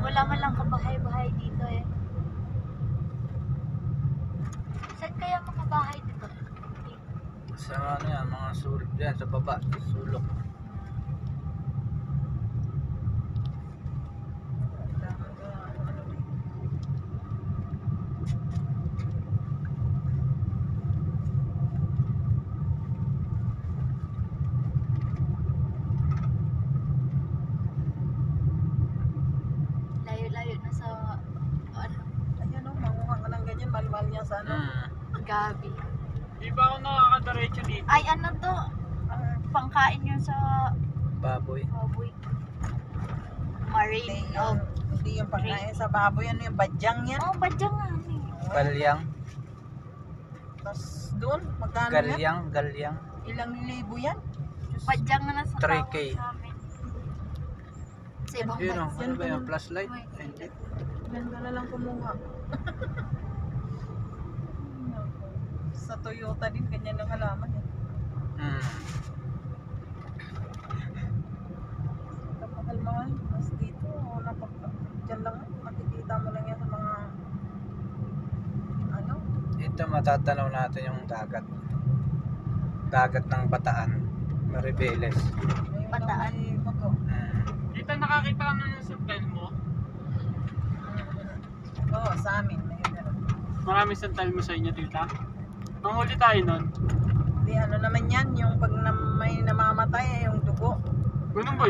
Wala man lang kabahay-bahay dito eh. Saan kaya mga bahay dito? Sa ano yan, mga sulok yan, sa baba, sulok. Layo-layo na sa ano, Ayan o, manguha ka ng ganyan, malmal niya sa ano. gabi. Di ba ako nakakadiretso dito? Ay ano to? Pangkain yun sa Baboy. baboy. Hindi Marine yung, of... hindi yung pagkain sa baboy, ano yung badyang yan. Oh, badyang nga eh. Galyang. Tapos doon, magkano yan? Galyang. Ilang libo yan? Badyang na nasa 3K. tawag sa amin. Sa ibang Yun o, bansa. ano ba yung flashlight? Ay, hindi. Ganda na lang kumuha. Sa Toyota din, ganyan ang halaman eh. Mahal-mahal. Mas dito, wala pa. Diyan lang, makikita mo lang yan sa mga ano. Ito matatanaw natin yung dagat. Dagat ng Bataan. Maribeles. Ayun Bataan. ang may bato. Dito nakakita ka na ng suntan mo. Oo, sa amin. Ayun, meron. Maraming suntan mo sa inyo, tita. Manghuli tayo nun. Di ano naman yan, yung pag may namamatay, yung dugo. Ganun ba yun?